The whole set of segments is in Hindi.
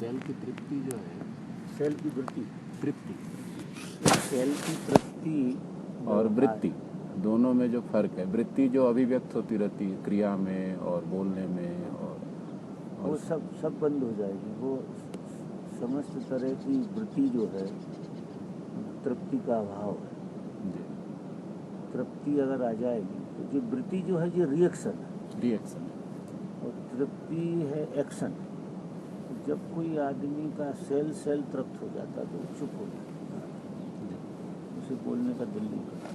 सेल की तृप्ति जो है, सेल की वृत्ति, तृप्ति सेल की तृप्ति और वृत्ति दोनों में जो फर्क है, वृत्ति जो अभिव्यक्त होती रहती है क्रिया में और बोलने में वो सब बंद हो जाएगी। वो समस्त तरह की वृत्ति जो है तृप्ति का अभाव है। जी, तृप्ति अगर आ जाएगी तो ये वृत्ति जो है ये रिएक्शन है, रिएक्शन और तृप्ति है एक्शन। जब कोई आदमी का सेल तृप्त हो जाता है तो वो चुप हो जाता है, उसे बोलने का दिल नहीं करता,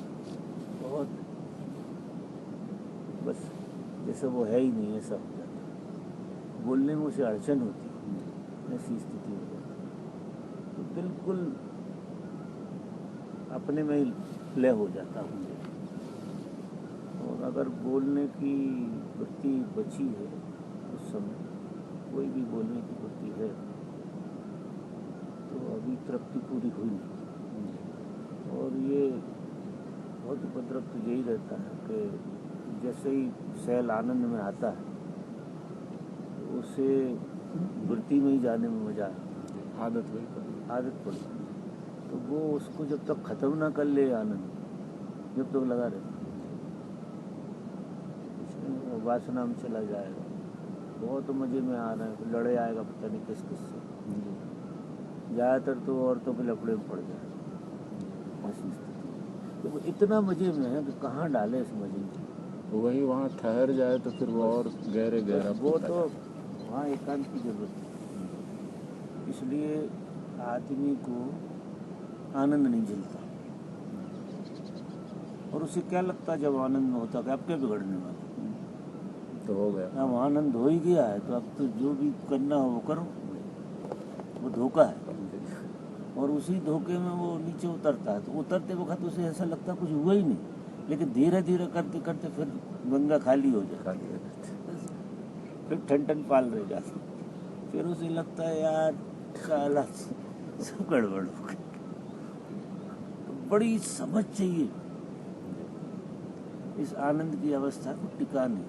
बहुत बस जैसे वो है ही नहीं ऐसा हो जाता है। बोलने में उसे अड़चन होती है, ऐसी स्थिति हो जाती है। तो बिल्कुल अपने में ही लय हो जाता हूँ। और अगर बोलने की वृत्ति बची है उस समय, कोई भी बोलने की वृत्ति है, तो अभी तृप्ति पूरी हुई नहीं। और ये बहुत उपद्रव तो यही रहता है कि जैसे ही सेल आनंद में आता है तो उसे वृत्ति में ही जाने में मजा आदत पड़ी, तो वो उसको जब तक खत्म ना कर ले आनंद, जब तक लगा रहता है, वासना में चला जाएगा। बहुत मजे में आ रहे हैं, लड़े आएगा पता नहीं किस से, ज़्यादातर तो औरतों के लफड़े में पड़ जाए ऐसी स्थिति। तो वो इतना मजे में है कि कहाँ डाले इस मजे में। तो वही वहाँ ठहर जाए तो फिर वो और गहरा वो तो वहाँ एकांत की जरूरत है। इसलिए आदमी को आनंद नहीं झेलता, और उसे क्या लगता है जब आनंद में होता है कि अब क्या बिगड़ने वाला, तो हो गया। अब आनंद हो ही गया है तो अब तो जो भी करना हो वो करो। वो धोखा है, और उसी धोखे में वो नीचे उतरता है। तो उतरते वक्त उसे ऐसा लगता कुछ हुआ ही नहीं, लेकिन धीरे धीरे करते करते फिर गंगा खाली हो जाती है, फिर ठन पाल रह जाती, फिर उसे लगता है यार साला सब गड़बड़ हो गई। तो बड़ी समझ चाहिए इस आनंद की अवस्था को टिकाने,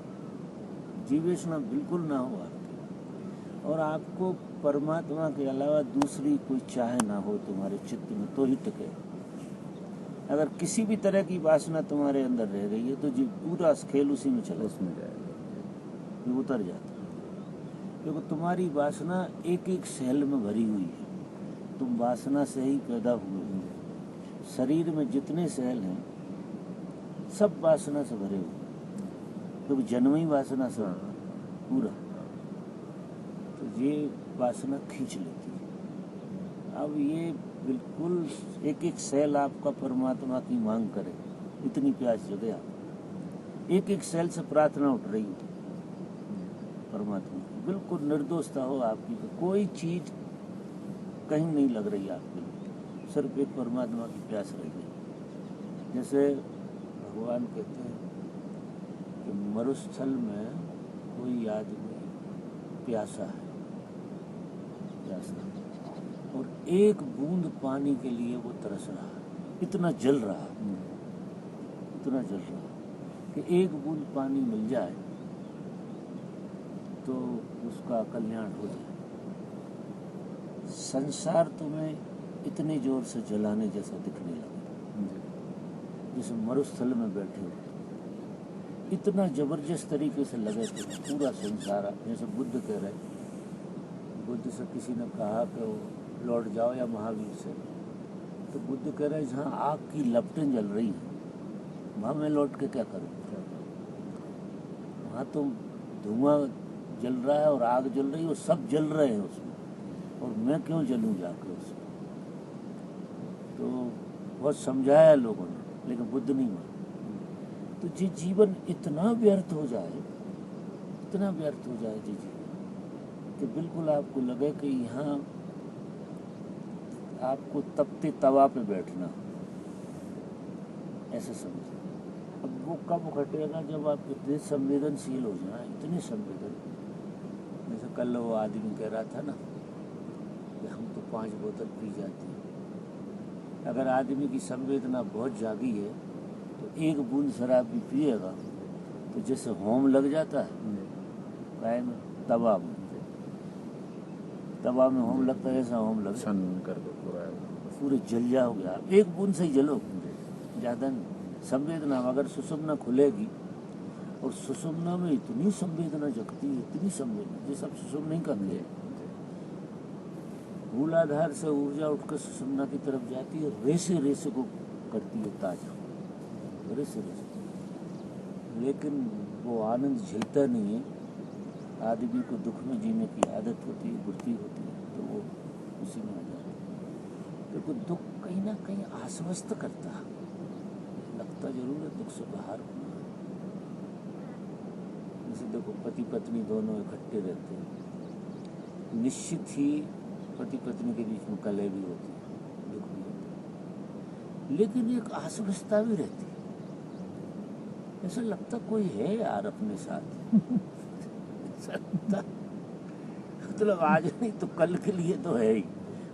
जीवेशना बिल्कुल ना हो आपकी, और आपको परमात्मा के अलावा दूसरी कोई चाह ना हो तुम्हारे चित्त में, तो ही टिके। अगर किसी भी तरह की वासना तुम्हारे अंदर रह गई है तो जी पूरा खेल उसी में चला, उसमें जाएगा, ये उतर जाता है। क्योंकि तुम्हारी वासना एक एक सेल में भरी हुई है, तुम वासना से ही पैदा हुए हो। शरीर में जितने सेल हैं सब वासना से भरे हुए, क्योंकि जन्म ही वासना से पूरा, तो ये वासना खींच लेती है। अब ये बिल्कुल एक एक सेल आपका परमात्मा की मांग करे, इतनी प्यास जगे आप, एक एक सेल से प्रार्थना उठ रही है परमात्मा की, बिल्कुल निर्दोषता हो आपकी, तो कोई चीज कहीं नहीं लग रही आपके लिए, सिर्फ एक परमात्मा की प्यास रह गई। जैसे भगवान कहते हैं कि मरुस्थल में कोई आदमी प्यासा है, और एक बूंद पानी के लिए वो तरस रहा है, इतना जल रहा है, इतना जल रहा है कि एक बूंद पानी मिल जाए तो उसका कल्याण हो जाए। संसार तुम्हें इतने जोर से जलाने जैसा दिखने लगा, जैसे मरुस्थल में बैठे हो, इतना जबरदस्त तरीके से लगे थे पूरा संसार। जैसे बुद्ध कह रहे, बुद्ध से किसी ने कहा कि वो लौट जाओ, या महावीर से, तो बुद्ध कह रहे जहाँ आग की लपटें जल रही हैं वहाँ मैं लौट के क्या करूँ, वहाँ तो धुआं जल रहा है और आग जल रही है और सब जल रहे हैं उसमें, और मैं क्यों जलूं जाकर उसमें। तो बहुत समझाया लोगों ने, लेकिन बुद्ध नहीं माना। तो जी जीवन इतना व्यर्थ हो जाए, इतना व्यर्थ हो जाए जी जीवन, कि बिल्कुल आपको लगे कि यहाँ आपको तपते तवा पे बैठना, ऐसे समझे। अब वो कब घटेगा, जब आप इतने संवेदनशील हो जाए, इतने संवेदन। जैसे कल वो आदमी कह रहा था ना कि हम तो 5 बोतल पी जाते हैं। अगर आदमी की संवेदना बहुत जागी है तो एक बूंद शराब भी पिएगा तो जैसे होम लग जाता है काय में, तवा में, तवा में होम लगता है, ऐसा होम लगे, छन करके पूरा पूरे जल जाओगे आप, एक बूंद से ही जलो, ज़्यादा नहीं। संवेदना अगर सुषुम्ना खुलेगी, और सुषुम्ना में इतनी संवेदना जगती है, इतनी संवेदना, ये सब सुषुम्ना नहीं करती है। मूलाधार से ऊर्जा उठकर सुषुम्ना की तरफ जाती है, रेसे रेसे को करती है ताजा, रेसे रेसे। लेकिन वो आनंद झेलता नहीं है। आदमी को दुख में जीने की आदत होती है, वृत्ति होती है, तो वो उसी में आ जाता है। क्योंकि दुख कहीं ना कहीं आश्वस्त करता है, लगता जरूर है दुख से बाहर होना है। जैसे देखो पति पत्नी दोनों इकट्ठे रहते हैं, निश्चित ही पति पत्नी के बीच में कलह भी होती है, दुख भी होता है, लेकिन एक आश्वस्ता भी रहती है। ऐसा लगता कोई है यार अपने साथ मतलब आज नहीं तो कल के लिए तो है ही,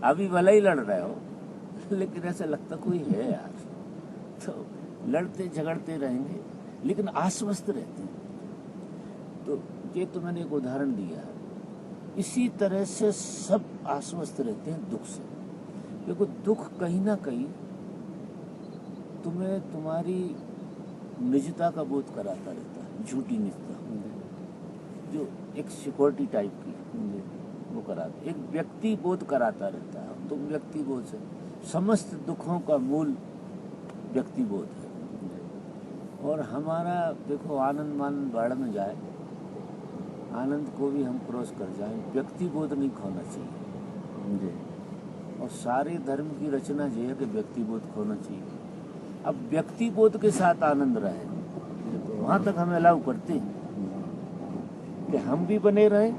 अभी भले ही लड़ रहे हो, लेकिन ऐसा लगता कोई है यार। तो लड़ते झगड़ते रहेंगे लेकिन आश्वस्त रहते हैं। तो ये तो मैंने एक उदाहरण दिया है। इसी तरह से सब आश्वस्त रहते हैं दुख से, क्योंकि दुख कहीं ना कहीं तुम्हें तुम्हारी निजता का बोध कराता रहता है, झूठी निजता जो एक सिक्योरिटी टाइप की वो कराता, एक व्यक्ति बोध कराता रहता है। तुम व्यक्ति बोध से समस्त दुखों का मूल व्यक्ति बोध है। और हमारा देखो आनंद मान बाढ़ में जाए, आनंद को भी हम क्रॉस कर जाएं, व्यक्ति बोध नहीं खोना चाहिए। और सारे धर्म की रचना ये है कि व्यक्ति बोध खोना चाहिए। अब व्यक्ति बोध के साथ आनंद रहे, वहां तक हमें अलाउ करते हैं कि हम भी बने रहे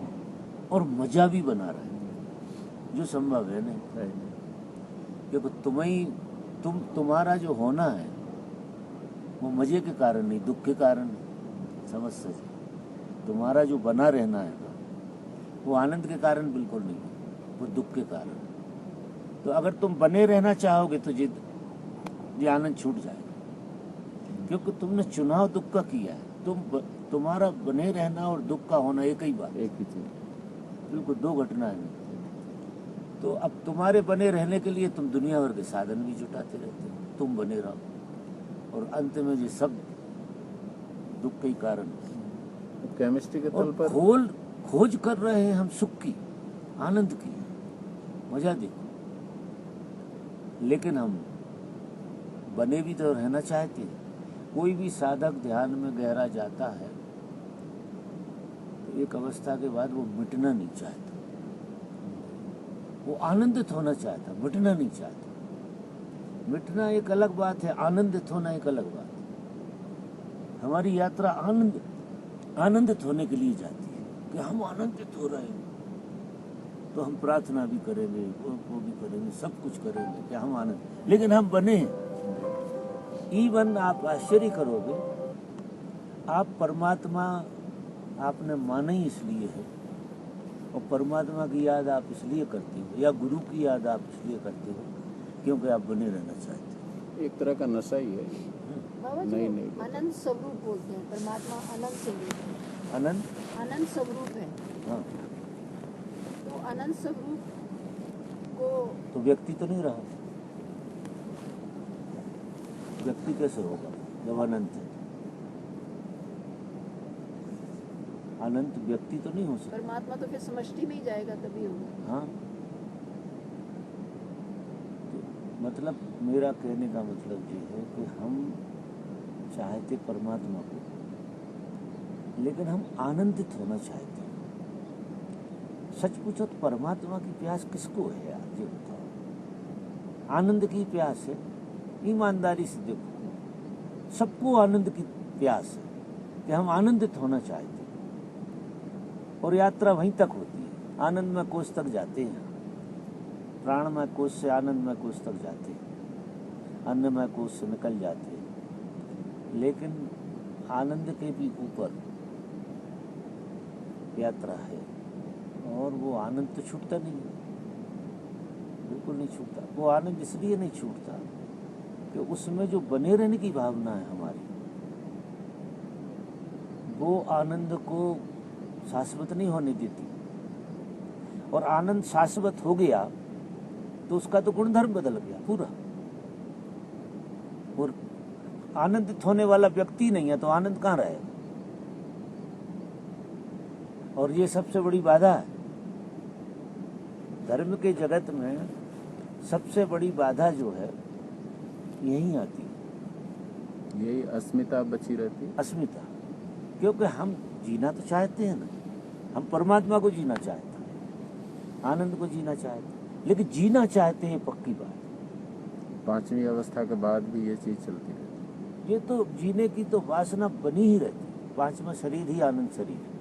और मजा भी बना रहे, जो संभव है नहीं। क्योंकि तुम्हारा जो होना है वो मजे के कारण नहीं, दुख के कारण समझ से। तुम्हारा जो बना रहना है वो आनंद के कारण बिल्कुल नहीं, वो दुख के कारण। तो अगर तुम बने रहना चाहोगे तो ये आनंद छूट जाएगा, क्योंकि तुमने चुनाव दुख का किया है। तुम्हारा बने रहना और दुख का होना एक ही बात, एक ही चीज, बिल्कुल दो घटनाएं नहीं। तो अब तुम्हारे बने रहने के लिए तुम दुनिया भर के साधन भी जुटाते रहते हो, तुम बने रहो, और अंत में ये सब दुख के कारण। केमिस्ट्री के तल पर खोज कर रहे हैं हम सुख की, आनंद की, मजा देखो, लेकिन हम बने भी तो रहना चाहते हैं। कोई भी साधक ध्यान में गहरा जाता है तो एक अवस्था के बाद वो मिटना नहीं चाहता, वो आनंदित होना चाहता, मिटना नहीं चाहता। मिटना एक अलग बात है, आनंदित होना एक अलग बात है। हमारी यात्रा आनंदित होने के लिए जाती है कि हम आनंदित हो रहे हैं, तो हम प्रार्थना भी करेंगे, वो भी करेंगे, सब कुछ करेंगे कि हम आनंद, लेकिन हम बने हैं। इवन आप आश्चर्य करोगे, आप परमात्मा आपने माना ही इसलिए है, और परमात्मा की याद आप इसलिए करते हो, या गुरु की याद आप इसलिए करते हो क्योंकि आप बने रहना चाहते हो। एक तरह का नशा ही है। नहीं अनंत स्वरूप बोलते हैं, परमात्मा अनंत स्वरूप है। अनंत स्वरूप है। हाँ, तो अनंत स्वरूप को तो व्यक्ति तो नहीं रहा, व्यक्ति कैसे होगा जब अनंत है? अनंत व्यक्ति तो नहीं हो सकता। परमात्मा तो फिर समष्टि में ही जाएगा, तभी होगा। हाँ, तो मतलब मेरा कहने का मतलब ये है कि हम चाहते परमात्मा को, लेकिन हम आनंदित होना चाहते हैं। सच पूछो तो परमात्मा की प्यास किसको है यार, ये बताओ। आनंद की प्यास है, ईमानदारी से देखो, सबको आनंद की प्यास है कि हम आनंदित होना चाहते हैं। और यात्रा वहीं तक होती है, आनंदमय कोष तक जाते हैं, प्राणमय कोष से आनंदमय कोष तक जाते हैं, अन्नमय कोष से निकल जाते हैं। लेकिन आनंद के भी ऊपर यात्रा है, और वो आनंद तो छूटता नहीं है, बिल्कुल नहीं छूटता। वो आनंद इसलिए नहीं छूटता कि उसमें जो बने रहने की भावना है हमारी, वो आनंद को शाश्वत नहीं होने देती। और आनंद शाश्वत हो गया तो उसका तो गुणधर्म बदल गया पूरा। और आनंदित होने वाला व्यक्ति नहीं है तो आनंद कहाँ रहेगा? और ये सबसे बड़ी बाधा है धर्म के जगत में। सबसे बड़ी बाधा जो है यही आती है, यही अस्मिता बची रहती है। अस्मिता। क्योंकि हम जीना तो चाहते हैं ना, हम परमात्मा को जीना चाहते हैं, आनंद को जीना चाहते हैं, लेकिन जीना चाहते हैं पक्की बात। पांचवी अवस्था के बाद भी ये चीज चलती रहती ये तो जीने की तो वासना बनी ही रहती है। पांचवा शरीर ही आनंद शरीर है,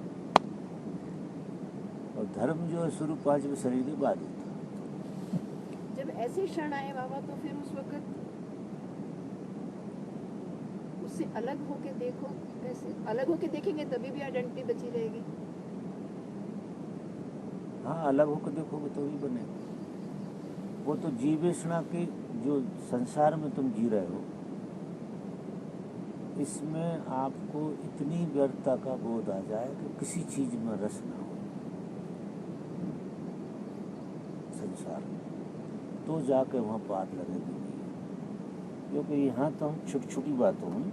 और धर्म जो है शुरू पांचवें शरीर के बाद होता है। जब ऐसे क्षण आए बाबा तो फिर उस वक्त उससे अलग होके देखो, कैसे अलग होके देखेंगे तभी भी आइडेंटिटी बची रहेगी। हाँ, अलग होकर देखोगे तो भी बनेगा। वो तो जीवेषणा के जो संसार में तुम जी रहे हो, इसमें आपको इतनी व्यर्थता का बोध आ जाए कि किसी चीज में रस ना हो संसार में, तो जाके वहाँ पार लगेगी नहीं। क्योंकि यहाँ तो हम छोटी छोटी बातों में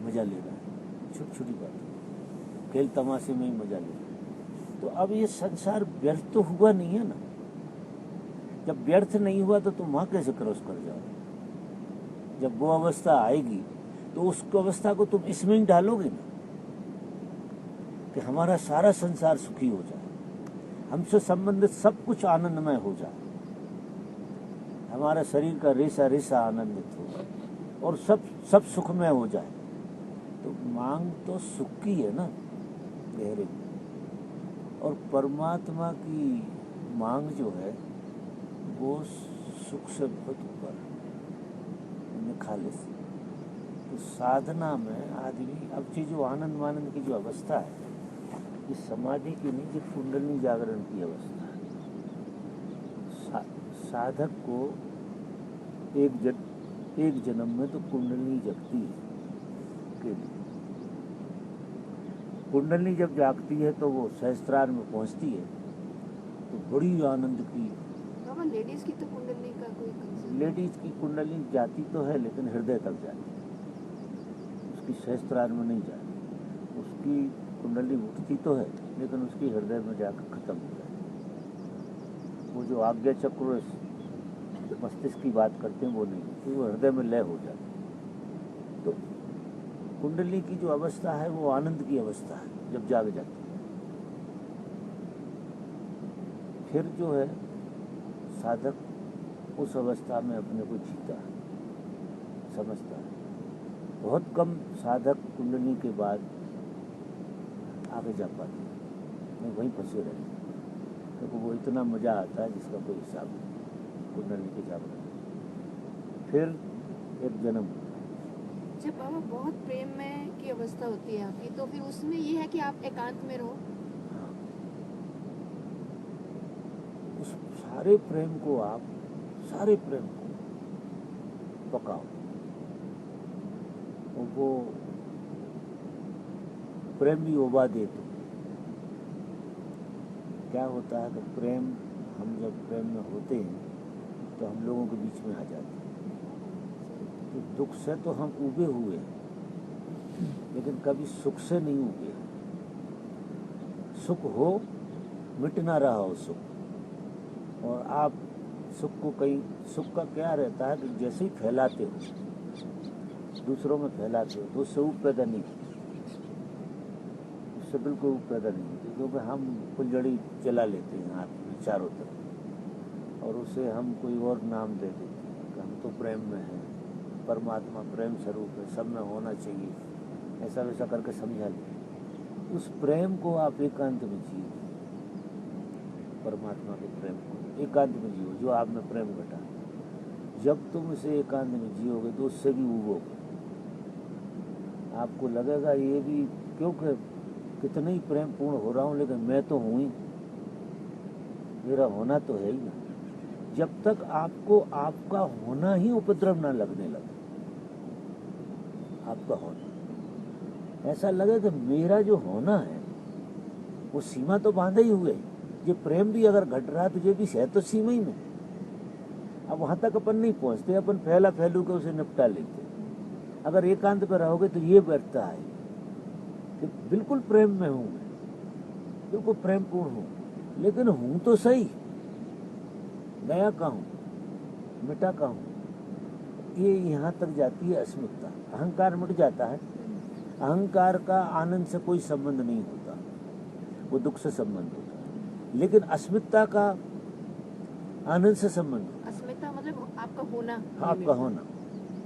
मजा ले रहे हैं, छोटी छोटी बातों खेल तमाशे में ही मजा ले रहे हैं। तो अब ये संसार व्यर्थ तो हुआ नहीं है ना। जब व्यर्थ नहीं हुआ तो तुम वहाँ कैसे क्रॉस कर जाओ? जब वो अवस्था आएगी तो उस अवस्था को तुम इसमें ही डालोगे ना, कि हमारा सारा संसार सुखी हो जाए, हमसे संबंधित सब कुछ आनंदमय हो जाए, हमारा शरीर का रेशा रेशा आनंदित हो और सब सुखमय हो जाए। तो मांग तो सुख की है ना गहरे में, और परमात्मा की मांग जो है वो सुख से बहुत ऊपर खालिस। तो साधना में आदमी अब जो आनंद मानंद की जो अवस्था है, ये समाधि की नहीं, ये कुंडलिनी जागरण की अवस्था है। साधक को एक जन्म में तो कुंडलिनी जगती है के लिए। कुंडलिनी जब जागती है तो वो सहस्त्रार में पहुंचती है तो बड़ी आनंद की। लेडीज की तो कुंडलिनी का कोई कंसेप्ट, लेडीज की कुंडलिनी जाती तो है लेकिन हृदय तक जाती है, उसकी सहस्त्रार में नहीं जाती। उसकी कुंडली उठती तो है लेकिन उसकी हृदय में जाकर खत्म हो जाती है। वो जो आज्ञा चक्र मस्तिष्क की बात करते हैं वो नहीं, तो वो हृदय में लय हो जाती है। तो कुंडली की जो अवस्था है वो आनंद की अवस्था है जब जाग जाती है। फिर जो है साधक उस अवस्था में अपने को जीता है, समझता है। बहुत कम साधक कुंडली के बाद आगे जा पाते हैं, नहीं वहीं फंसे रहते हैं, क्योंकि वो इतना मजा आता है जिसका कोई हिसाब नहीं कुंडली के जागरण। फिर एक जन्म। जब बाबा बहुत प्रेम में की अवस्था होती है आपकी, तो फिर उसमें ये है कि आप एकांत में रहो। उस सारे प्रेम को आप सारे प्रेम को पकाओ, और वो प्रेम भी उबा दे। तो क्या होता है कि प्रेम, हम जब प्रेम में होते हैं तो हम लोगों के बीच में आ जाते हैं। तो दुख से तो हम उबे हुए हैं लेकिन कभी सुख से नहीं उबे। सुख हो मिट ना रहा हो सुख, और आप सुख को कहीं, सुख का क्या रहता है कि जैसे ही फैलाते हो दूसरों में फैलाते हो तो उससे ऊप पैदा नहीं होती, उससे बिल्कुल ऊप पैदा नहीं होती। क्योंकि हम फुलझड़ी चला लेते हैं हाथ में चारों तरफ, और उसे हम कोई और नाम दे देते हैं कि हम तो प्रेम में हैं, परमात्मा प्रेम स्वरूप है, सब में होना चाहिए, ऐसा वैसा करके समझा लेते। उस प्रेम को आप एकांत में जियो, परमात्मा के प्रेम को एकांत में जियो, जो आप में प्रेम घटा। जब तुम इसे एकांत में जियोगे तो उससे भी उबोगे। आपको लगेगा ये भी, क्योंकि कितना ही प्रेम पूर्ण हो रहा हूँ लेकिन मैं तो हूँ ही, मेरा होना तो है ही ना। जब तक आपको आपका होना ही उपद्रव ना लगने लगे, आपका होना ऐसा लगे कि मेरा जो होना है वो सीमा तो बांधे ही हुए, ये प्रेम भी अगर घट रहा है तो ये भी है तो सीमा ही में। अब वहां तक अपन नहीं पहुंचते, अपन फैला फैलू के उसे निपटा लेते। अगर एकांत पे रहोगे तो ये बैठता है कि बिल्कुल प्रेम में हूं मैं, बिल्कुल प्रेमपूर्ण हूं, लेकिन हूं तो सही, गया का हूं, मिटा का हूं। ये यहाँ तक जाती है अस्मिता, अहंकार मिट जाता है। अहंकार का आनंद से कोई संबंध नहीं होता, वो दुख से संबंध होता है, लेकिन अस्मिता का आनंद से संबंध होता है। अस्मिता मतलब आपका होना, आपका होना,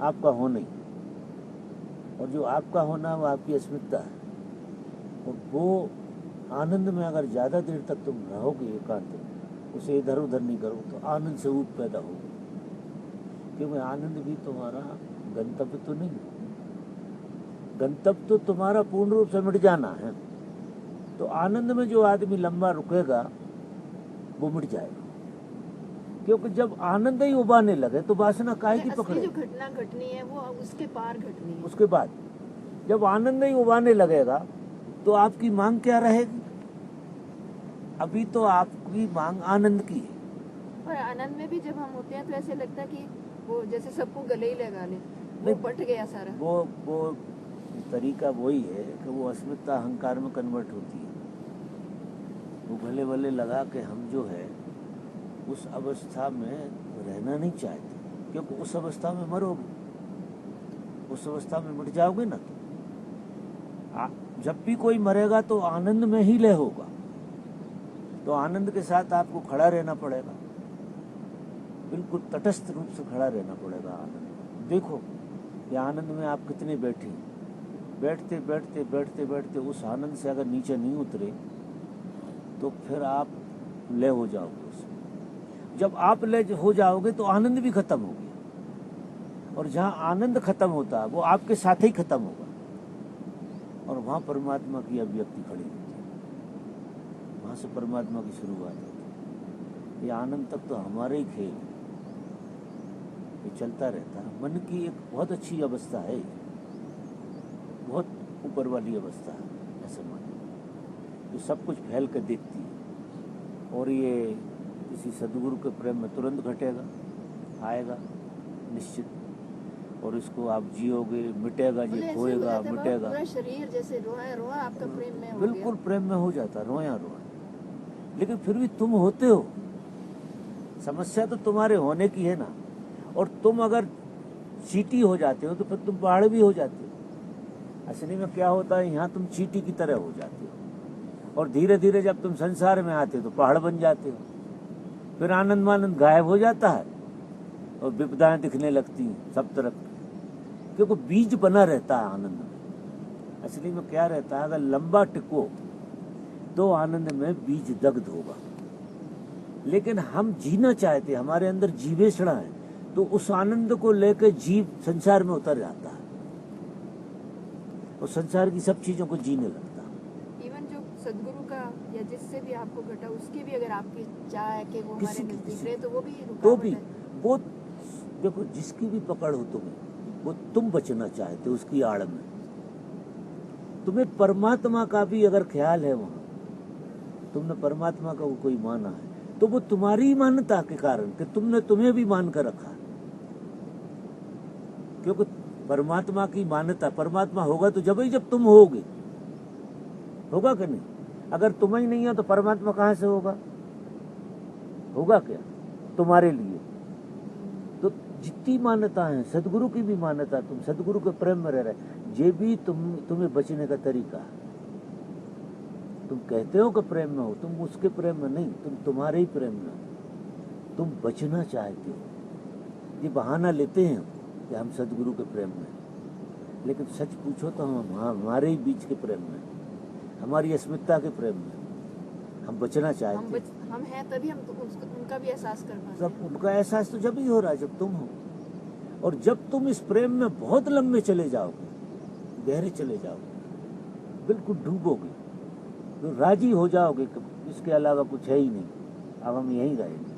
आपका होना ही, और जो आपका होना वो आपकी अस्मिता है। और वो आनंद में अगर ज्यादा देर तक तुम रहोगे एकांत में, उसे इधर उधर नहीं करो तो आनंद से ऊब पैदा होगा। क्योंकि आनंद भी तुम्हारा गंतव्य तो नहीं, गंतव्य तो तुम्हारा पूर्ण रूप से मिट जाना है। तो आनंद में जो आदमी लंबा रुकेगा वो मिट जाएगा, क्योंकि जब आनंद ही उबाने लगे तो वासना काहे की पकड़े। जो घटना घटनी है वो उसके पार घटनी है। उसके बाद जब आनंद ही उबाने लगेगा तो आपकी मांग क्या रहेगी? अभी तो आपकी मांग आनंद की है। और आनंद में भी जब हम होते हैं तो ऐसे लगता है कि वो जैसे सबको गले ही लगा ले, वो नहीं, बट गया सारा। वो तरीका वही है कि वो अस्मिता अहंकार में कन्वर्ट होती है। वो गले वले लगा के हम जो है उस अवस्था में रहना नहीं चाहते, क्योंकि उस अवस्था में मरोगे, उस अवस्था में मिट जाओगे ना। तो जब भी कोई मरेगा तो आनंद में ही लय होगा, तो आनंद के साथ आपको खड़ा रहना पड़ेगा, बिल्कुल तटस्थ रूप से खड़ा रहना पड़ेगा आनंद। देखो ये आनंद में आप कितने बैठे, बैठते बैठते बैठते बैठते उस आनंद से अगर नीचे नहीं उतरे तो फिर आप लय हो जाओगे उसमें। जब आप लय हो जाओगे तो आनंद भी खत्म हो गया, और जहाँ आनंद खत्म होता है वो आपके साथ ही खत्म होगा, और वहाँ परमात्मा की अभिव्यक्ति खड़ी होती है, वहाँ से परमात्मा की शुरुआत होती है। ये आनंद तक तो हमारे ही खेल है, ये चलता रहता है। मन की एक बहुत अच्छी अवस्था है, बहुत ऊपर वाली अवस्था है, ऐसे मानो ये सब कुछ फैल कर देखती है। और ये किसी सदगुरु के प्रेम में तुरंत घटेगा, आएगा निश्चित, और इसको आप जियोगे, मिटेगा, ये खोएगा, मिटेगा। पूरा शरीर जैसे रोआ रोआ आपका प्रेम में हो गया। बिल्कुल प्रेम में हो जाता, रोया रोया। लेकिन फिर भी तुम होते हो, समस्या तो तुम्हारे होने की है ना। और तुम अगर चींटी हो जाते हो तो फिर तुम पहाड़ भी हो जाते हो। असली में क्या होता है, यहाँ तुम चींटी की तरह हो जाते हो, और धीरे धीरे जब तुम संसार में आते हो तो पहाड़ बन जाते हो। फिर आनंद मानंद गायब हो जाता है और विपदाएं दिखने लगती हैं सब तरफ, क्योंकि बीज बना रहता है आनंद में। असली में क्या रहता है, अगर लंबा टिको तो आनंद में बीज दग्ध होगा। लेकिन हम जीना चाहते, हमारे अंदर जीवेषणा है, तो उस आनंद को लेकर जीव संसार में उतर जाता है और संसार की सब चीजों को जीने लगता है। इवन जो सदगुरु का या जिससे भी आपको घटा उसकी भी अगर आपकी चाह है कि वो हमारे नजदीक रहे तो वो भी तो भी वो देखो, जिसकी भी पकड़ हो तुम्हें, वो तुम बचना चाहते हो उसकी आड़ में। तुम्हें परमात्मा का भी अगर ख्याल है, वहां तुमने परमात्मा का वो कोई माना है, तो वो तुम्हारी मान्यता के कारण कि तुमने तुम्हें भी मान कर रखा, क्योंकि परमात्मा की मान्यता, परमात्मा होगा तो जब तुम होगे, होगा कि नहीं? अगर तुम ही नहीं हो तो परमात्मा कहां से होगा? होगा क्या तुम्हारे लिए? तो जितनी मान्यता है, सदगुरु की भी मान्यता, तुम सदगुरु के प्रेम में रह रहे, ये भी तुम्हें बचने का तरीका है। तुम कहते हो कि प्रेम में हो, तुम उसके प्रेम में नहीं, तुम तुम्हारे ही प्रेम में, तुम बचना चाहते हो। ये बहाना लेते हैं कि हम सदगुरु के प्रेम में, लेकिन सच पूछो तो हम हमारे ही बीच के प्रेम में, हमारी अस्मिता के प्रेम में हम बचना चाहते हैं। हम हैं तभी हम तो उनका भी एहसास कर पाते हैं। सब उनका एहसास तो जब ही हो रहा है जब तुम हो, और जब तुम इस प्रेम में बहुत लंबे चले जाओगे, गहरे चले जाओगे, बिल्कुल डूबोगे, तो राजी हो जाओगे कि इसके अलावा कुछ है ही नहीं, अब हम यहीं रहेंगे,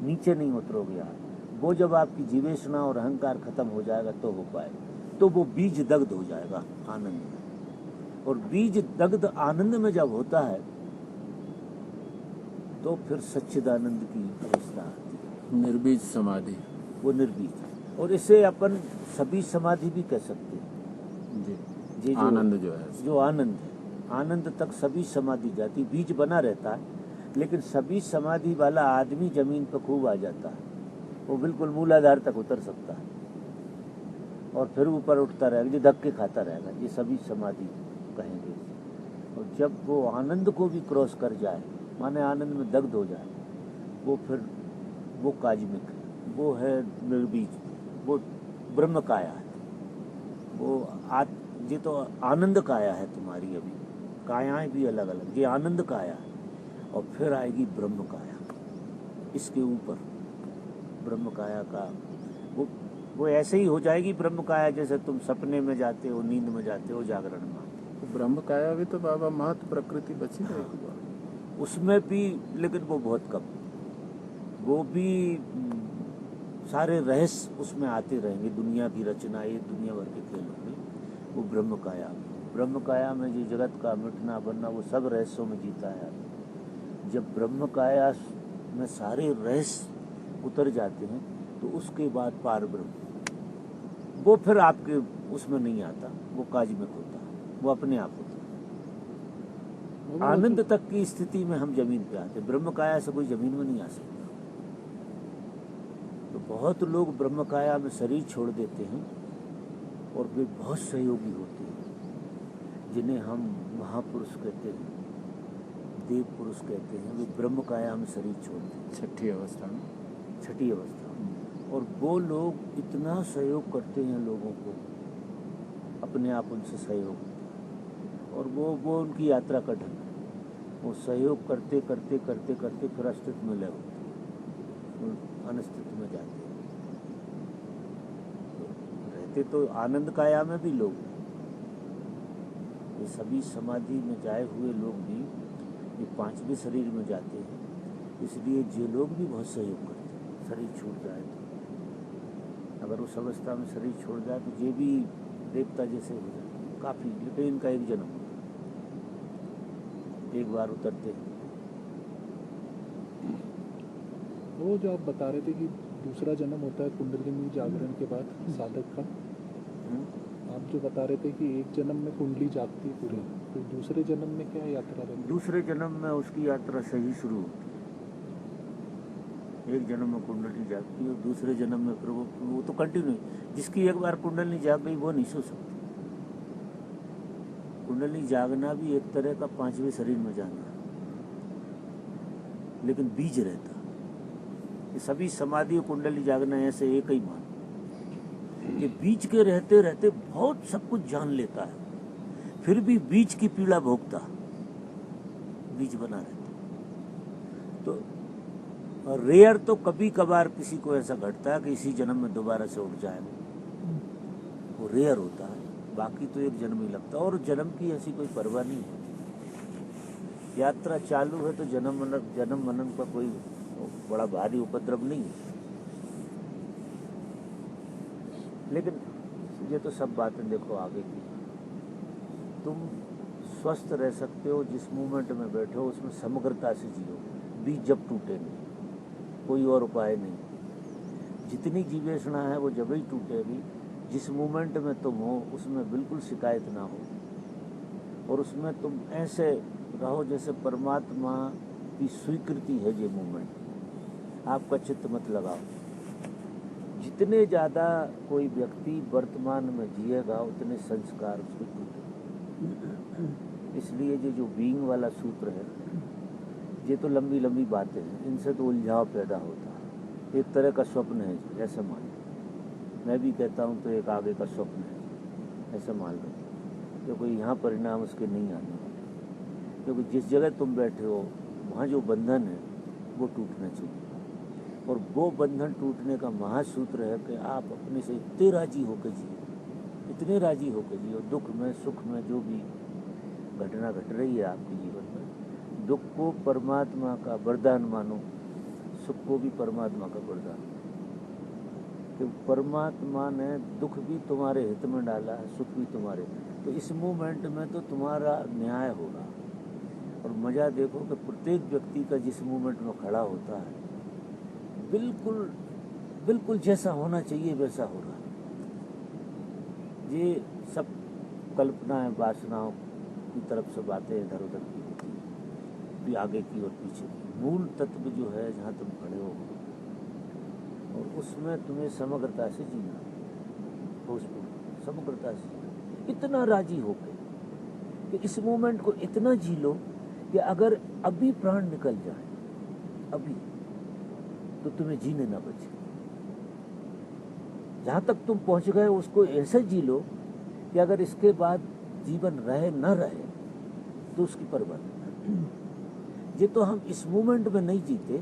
नीचे नहीं उतरोगे आप। वो जब आपकी जीवेषणा और अहंकार खत्म हो जाएगा तो हो पाएगा, तो वो बीज दग्ध हो जाएगा आनंद में। और बीज दग्ध आनंद में जब होता है तो फिर सच्चिदानंद की अवस्था आती है, निर्बीज समाधि। वो निर्बीज। और इसे अपन सभी समाधि भी कह सकते हैं। जी, ये आनंद जो है, जो आनंद है, आनंद तक सभी समाधि जाती, बीज बना रहता है, लेकिन सभी समाधि वाला आदमी जमीन पर खूब आ जाता है, वो बिल्कुल मूलाधार तक उतर सकता है और फिर ऊपर उठता रहेगा, जो धक्के खाता रहेगा, ये सभी समाधि कहेंगे। और जब वो आनंद को भी क्रॉस कर जाए, माने आनंद में दग्ध हो जाए, वो फिर वो काज्मिक है, वो है निर्बीज, वो ब्रह्म काया है, वो ये तो आनंद काया है तुम्हारी। अभी कायाएं भी अलग अलग, ये आनंद काया है, और फिर आएगी ब्रह्म काया इसके ऊपर। ब्रह्म काया का वो ऐसे ही हो जाएगी ब्रह्म काया, जैसे तुम सपने में जाते हो, नींद में जाते हो, जागरण में आते तो ब्रह्म काया भी तो बाबा महत प्रकृति बची रहेगी हो, उसमें भी, लेकिन वो बहुत कम, वो भी सारे रहस्य उसमें आते रहेंगे, दुनिया की रचना, ये दुनिया भर के खेल होंगे, वो ब्रह्म काया। ब्रह्म काया में जो जगत का मिटना बनना, वो सब रहस्यों में जीता है। जब ब्रह्म काया में सारे रहस्य उतर जाते हैं, तो उसके बाद पार ब्रह्म, वो फिर आपके उसमें नहीं आता, वो काज्मिक होता है, वो अपने आप होता है। आनंद तक की स्थिति में हम जमीन पे आते, ब्रह्म काया से कोई जमीन में नहीं आ सकता। तो बहुत लोग ब्रह्म काया में शरीर छोड़ देते हैं, और वे बहुत सहयोगी होते हैं, जिन्हें हम महापुरुष कहते हैं, देव पुरुष कहते हैं। वे ब्रह्म काया में शरीर छोड़ते हैं, छठी अवस्था में। छठी अवस्था में। और वो लोग इतना सहयोग करते हैं लोगों को, अपने आप उनसे सहयोग होता है, और वो उनकी यात्रा का ढंग है। वो सहयोग करते करते करते करते फिर अस्तित्व में लय होते हैं, अनस्तित्व में जाते हैं। तो रहते तो आनंद काया में भी लोग, ये सभी समाधि में जाए हुए लोग भी ये पांचवें शरीर में जाते हैं, इसलिए ये लोग भी बहुत सहयोग करते हैं। शरीर छूट जाए तो, अगर उस अवस्था में शरीर छोड़ जाए तो ये भी देवता जैसे हो जाते हैं काफ़ी, लेकिन इनका एक जन्म होता है, एक बार उतरते हैं। वो जो आप बता रहे थे कि दूसरा जन्म होता है कुंडलिनी जागरण के बाद साधक का, आप जो बता रहे थे कि एक जन्म में कुंडली जागती है पूरी, तो दूसरे जन्म में क्या यात्रा रहती है? दूसरे जन्म में उसकी यात्रा सही शुरू होती है। एक जन्म में कुंडली जागती है और दूसरे जन्म में फिर वो तो कंटिन्यू, जिसकी एक बार कुंडली जाग गई वो नहीं सो सकती। कुंडली जागना भी एक तरह का पांचवें शरीर में जाना है, लेकिन बीज रहता। ये सभी समाधि और कुंडली जागना ऐसे एक ही मान, कि बीज के रहते रहते बहुत सब कुछ जान लेता है, फिर भी बीज की पीड़ा भोगता, बीज बना रहता। तो रेयर तो कभी कभार किसी को ऐसा घटता है कि इसी जन्म में दोबारा से उठ जाए, वो रेयर होता है। बाकी तो एक जन्म ही लगता है, और जन्म की ऐसी कोई परवाह नहीं है। यात्रा चालू है तो जन्म मनन का कोई बड़ा भारी उपद्रव नहीं है। लेकिन ये तो सब बातें देखो आगे की। तुम स्वस्थ रह सकते हो जिस मूवमेंट में बैठे हो, उसमें समग्रता से जियो। बीज जब टूटे नहीं, कोई और उपाय नहीं। जितनी जीवेषणा है वो जब ही टूटेगी जिस मूवमेंट में तुम हो, उसमें बिल्कुल शिकायत ना हो, और उसमें तुम ऐसे रहो जैसे परमात्मा की स्वीकृति है ये मूवमेंट। आपका चित्त मत लगाओ। जितने ज़्यादा कोई व्यक्ति वर्तमान में जिएगा उतने संस्कार उसके टूटेंगे। इसलिए ये जो बीइंग वाला सूत्र है, ये तो लंबी लंबी बातें हैं, इनसे तो उलझाव पैदा होता है। एक तरह का स्वप्न है, ऐसा मान, मैं भी कहता हूँ तो एक आगे का स्वप्न है, ऐसा मान लो, क्योंकि यहाँ परिणाम उसके नहीं आने वाले। क्योंकि जिस जगह तुम बैठे हो वहाँ जो बंधन है वो टूटना चाहिए, और वो बंधन टूटने का महासूत्र है कि आप अपने से इतने राजी होकर जिए, इतने राजी होकर जिए। दुख में सुख में जो भी घटना घट रही है आपके जीवन में, दुख को परमात्मा का वरदान मानो, सुख को भी परमात्मा का वरदान। कि परमात्मा ने दुख भी तुम्हारे हित में डाला है, सुख भी तुम्हारे, तो इस मूवमेंट में तो तुम्हारा न्याय होगा। और मजा देखो कि प्रत्येक व्यक्ति का जिस मूवमेंट में खड़ा होता है बिल्कुल बिल्कुल जैसा होना चाहिए वैसा हो रहा है। ये सब कल्पनाएं वासनाओं की तरफ से बातें इधर उधर की होती हैं, भी आगे की और पीछे की। मूल तत्व जो है जहाँ तुम खड़े हो और उसमें तुम्हें समग्रता से जीना, समग्रता से जीना, इतना राजी होकर कि इस मोमेंट को इतना जी लो कि अगर अभी प्राण निकल जाए अभी तो तुम्हें जीने ना बचे। जहां तक तुम पहुंच गए उसको ऐसे जी लो कि अगर इसके बाद जीवन रहे न रहे तो उसकी परवाह नहीं। ये तो हम इस मोमेंट में नहीं जीते,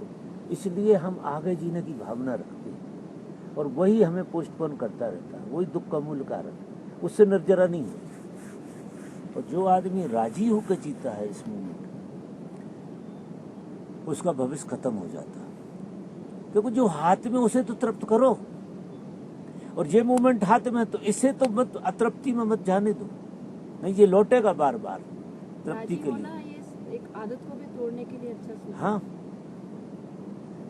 इसलिए हम आगे जीने की भावना रखते हैं और वही हमें पोस्टपोन करता रहता है। वही दुख का मूल कारण है, उससे निर्जरा नहीं होती। और जो आदमी राजी होकर जीता है इस मोमेंट में, उसका भविष्य खत्म हो जाता है। क्योंकि जो हाथ में उसे तो तृप्त करो, और ये मोमेंट हाथ में तो इसे तो मत अतृप्ति में मत जाने दो, नहीं ये लौटेगा बार बार तृप्ति के लिए। ये एक आदत को भी तोड़ने के लिए अच्छा सूत्र। हाँ,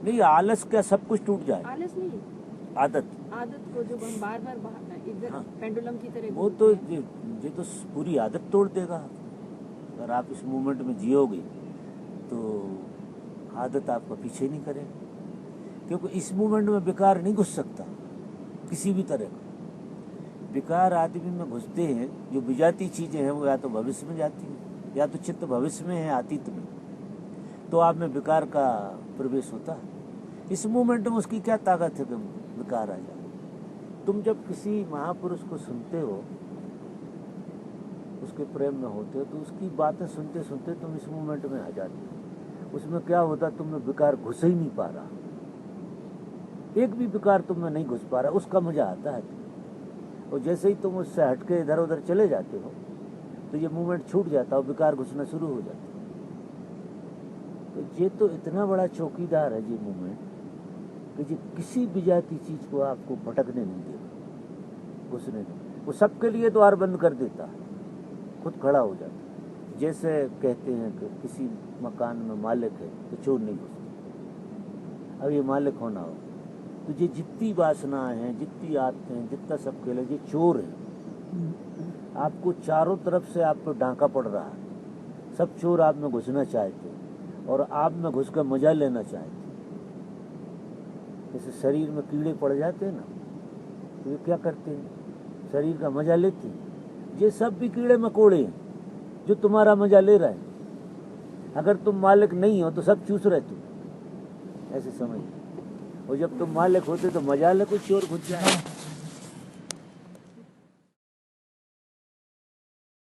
नहीं आलस क्या सब कुछ टूट जाए। आलस नहीं, आदत को जो हम बार बार इधर हाँ। पेंडुलम की तरह वो तो ये तो पूरी आदत तोड़ देगा। अगर आप इस मोमेंट में जियोगे तो आदत आपका पीछे नहीं करेगा। क्योंकि इस मोमेंट में विकार नहीं घुस सकता किसी भी तरह का। विकार आदमी में घुसते हैं, जो विजाती चीजें हैं वो या तो भविष्य में जाती हैं या तो चित्त भविष्य में है अतीत में, तो आप में विकार का प्रवेश होता है। इस मोमेंट में उसकी क्या ताकत है कि विकार आ जाए। तुम जब किसी महापुरुष को सुनते हो, उसके प्रेम में होते हो, तो उसकी बातें सुनते सुनते तुम इस मोमेंट में आ जाते हो। उसमें क्या होता, तुम में विकार घुस ही नहीं पा रहा, एक भी विकार तुम में नहीं घुस पा रहा, उसका मजा आता है। और जैसे ही तुम उससे हटके इधर उधर चले जाते हो तो ये मूवमेंट छूट जाता है और विकार घुसना शुरू हो जाता है। तो ये तो इतना बड़ा चौकीदार है ये मूवमेंट कि ये किसी भी जाती चीज को आपको भटकने नहीं देगा, घुसने नहीं। वो सबके लिए द्वार बंद कर देता है, खुद खड़ा हो जाता है। जैसे कहते हैं कि किसी मकान में मालिक है तो चोर नहीं घुसता। अब ये मालिक होना हो तो ये जितनी वासनाएं हैं, जितनी आदतें हैं, जितना सब खेले, ये चोर है। आपको चारों तरफ से आप पर डांका पड़ रहा है। सब चोर आप में घुसना चाहते हैं और आप में घुसकर मजा लेना चाहते हैं। जैसे शरीर में कीड़े पड़ जाते हैं ना, तो ये क्या करते हैं, शरीर का मजा लेते हैं। ये सब भी कीड़े मकोड़े हैं जो तुम्हारा मजा ले रहे हैं। अगर तुम मालिक नहीं हो तो सब चूस रहे तुम, ऐसे समझ। और जब तुम मालिक होते तो मजा ले कोई चोर घुस जाए।